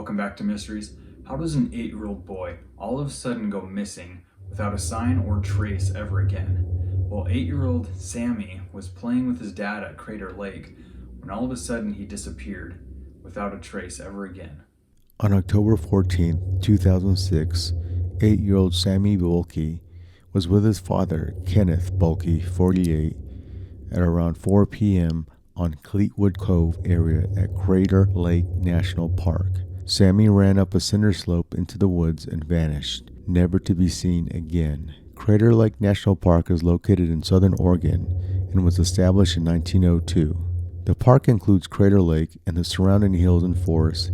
welcome back to Mysteries. How does an 8-year-old boy all of a sudden go missing without a sign or trace ever again? Well, 8-year-old Sammy was playing with his dad at Crater Lake when all of a sudden he disappeared without a trace ever again. On October 14, 2006, 8-year-old Sammy Bulkey was with his father, Kenneth Bulkey, 48, at around 4 p.m. on Cleetwood Cove area at Crater Lake National Park. Sammy ran up a cinder slope into the woods and vanished, never to be seen again. Crater Lake National Park is located in southern Oregon and was established in 1902. The park includes Crater Lake and the surrounding hills and forests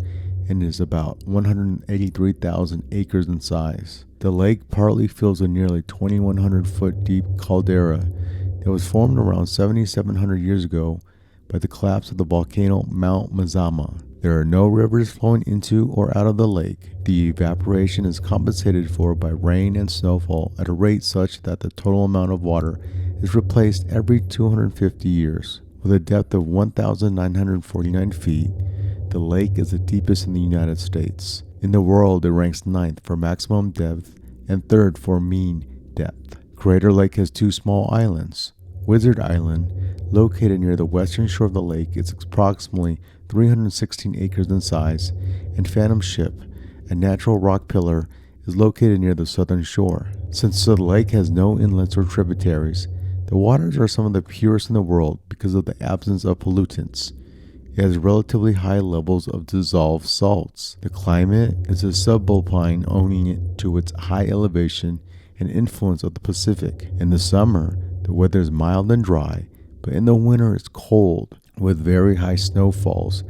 and is about 183,000 acres in size. The lake partly fills a nearly 2,100-foot deep caldera that was formed around 7,700 years ago by the collapse of the volcano Mount Mazama. There are no rivers flowing into or out of the lake. The evaporation is compensated for by rain and snowfall at a rate such that the total amount of water is replaced every 250 years. With a depth of 1,949 feet, the lake is the deepest in the United States. In the world, it ranks 9th for maximum depth and 3rd for mean depth. Crater Lake has two small islands. Wizard Island, located near the western shore of the lake, is approximately 316 acres in size, and Phantom Ship, a natural rock pillar, is located near the southern shore. Since the lake has no inlets or tributaries, the waters are some of the purest in the world because of the absence of pollutants. It has relatively high levels of dissolved salts. The climate is a subalpine owing it to its high elevation and influence of the Pacific. In the summer, the weather is mild and dry, but in the winter it's cold, with very high snowfalls,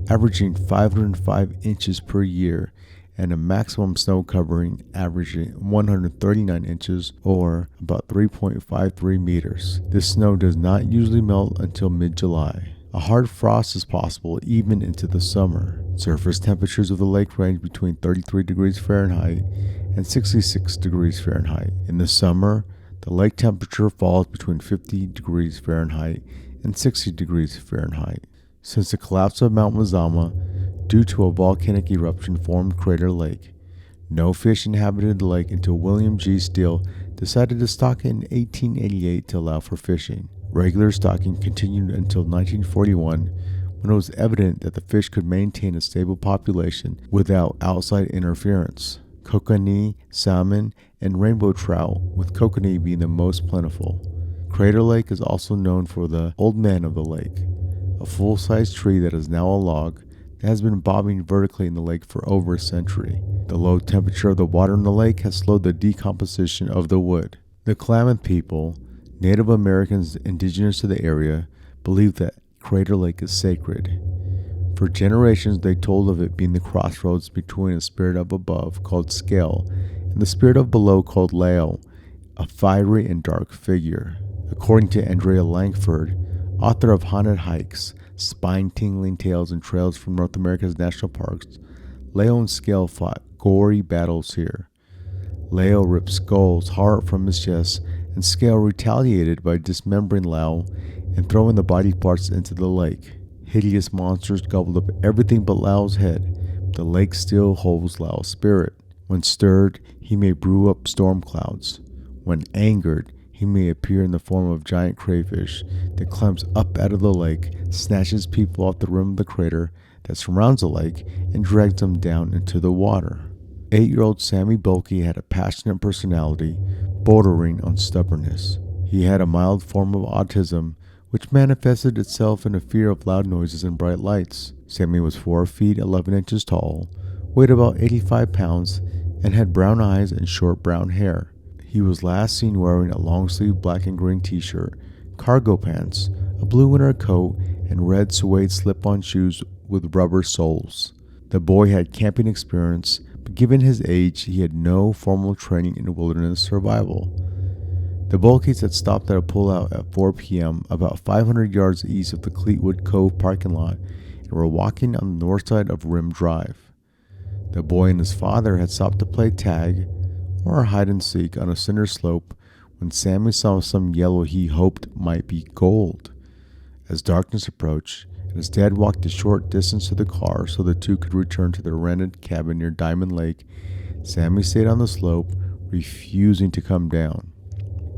averaging 505 inches per year, and a maximum snow covering averaging 139 inches or about 3.53 meters. This snow does not usually melt until mid-July. A hard frost is possible even into the summer. Surface temperatures of the lake range between 33 degrees Fahrenheit and 66 degrees Fahrenheit. In the summer, the lake temperature falls between 50 degrees Fahrenheit and 60 degrees Fahrenheit. Since the collapse of Mount Mazama due to a volcanic eruption formed Crater Lake, no fish inhabited the lake until William G. Steele decided to stock it in 1888 to allow for fishing. Regular stocking continued until 1941, when it was evident that the fish could maintain a stable population without outside interference. Kokanee, salmon, and rainbow trout, with kokanee being the most plentiful. Crater Lake is also known for the Old Man of the Lake, a full-size tree that is now a log that has been bobbing vertically in the lake for over a century. The low temperature of the water in the lake has slowed the decomposition of the wood. The Klamath people, Native Americans indigenous to the area, believe that Crater Lake is sacred. For generations, they told of it being the crossroads between a spirit of above called Scale and the spirit of below called Leo, a fiery and dark figure. According to Andrea Langford, author of Haunted Hikes, Spine-Tingling Tales and Trails from North America's National Parks, Leo and Scale fought gory battles here. Leo ripped Skull's heart from his chest, and Scale retaliated by dismembering Lao and throwing the body parts into the lake. Hideous monsters gobbled up everything but Lao's head, but the lake still holds Lao's spirit. When stirred, he may brew up storm clouds. When angered, he may appear in the form of giant crayfish that climbs up out of the lake, snatches people off the rim of the crater that surrounds the lake, and drags them down into the water. 8-year-old Sammy Bulkey had a passionate personality, bordering on stubbornness. He had a mild form of autism, which manifested itself in a fear of loud noises and bright lights. Sammy was 4 feet 11 inches tall, weighed about 85 pounds, and had brown eyes and short brown hair. He was last seen wearing a long-sleeved black and green t-shirt, cargo pants, a blue winter coat, and red suede slip-on shoes with rubber soles. The boy had camping experience, but given his age, he had no formal training in wilderness survival. The Bulkeys had stopped at a pullout at 4 p.m. about 500 yards east of the Cleetwood Cove parking lot and were walking on the north side of Rim Drive. The boy and his father had stopped to play tag or hide and seek on a cinder slope when Sammy saw some yellow he hoped might be gold. As darkness approached, and His dad walked a short distance to the car so the two could return to their rented cabin near Diamond Lake. Sammy stayed on the slope, refusing to come down.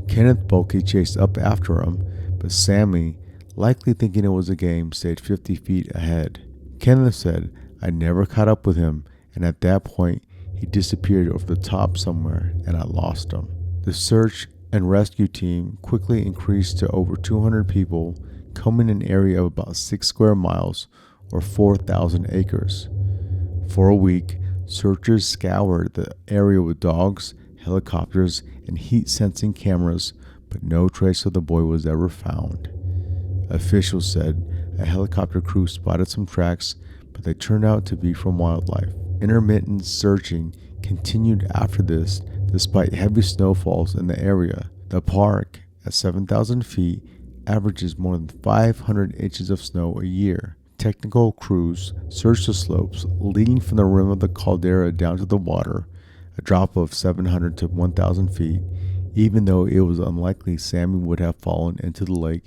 Kenneth Bulkey chased up after him, but Sammy, likely thinking it was a game, stayed 50 feet ahead. Kenneth said, "I never caught up with him, and at that point, he disappeared over the top somewhere, and I lost him." The search and rescue team quickly increased to over 200 people, combing an area of about 6 square miles or 4,000 acres. For a week, searchers scoured the area with dogs, helicopters, and heat-sensing cameras, but no trace of the boy was ever found. Officials said a helicopter crew spotted some tracks, but they turned out to be from wildlife. Intermittent searching continued after this, despite heavy snowfalls in the area. The park, at 7,000 feet, averages more than 500 inches of snow a year. Technical crews searched the slopes leading from the rim of the caldera down to the water, a drop of 700 to 1,000 feet, even though it was unlikely Sammy would have fallen into the lake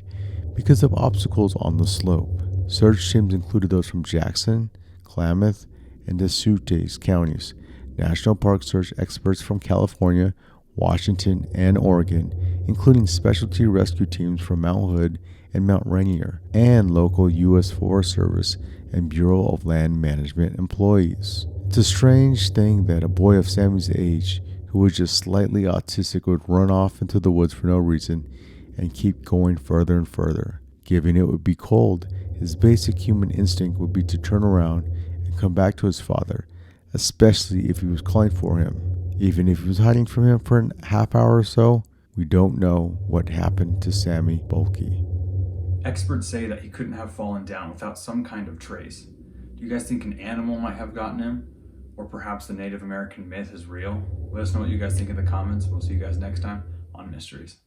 because of obstacles on the slope. Search teams included those from Jackson, Klamath, and Deschutes counties, National Park search experts from California, Washington, and Oregon, including specialty rescue teams from Mount Hood and Mount Rainier, and local U.S. Forest Service and Bureau of Land Management employees. It's a strange thing that a boy of Sammy's age, who was just slightly autistic, would run off into the woods for no reason and keep going further and further. Given it would be cold, his basic human instinct would be to turn around and come back to his father, especially if he was calling for him. Even if he was hiding from him for a half hour or so, we don't know what happened to Sammy Bulkey. Experts say that he couldn't have fallen down without some kind of trace. Do you guys think an animal might have gotten him? Or perhaps the Native American myth is real? Let us know what you guys think in the comments. We'll see you guys next time on Mysteries.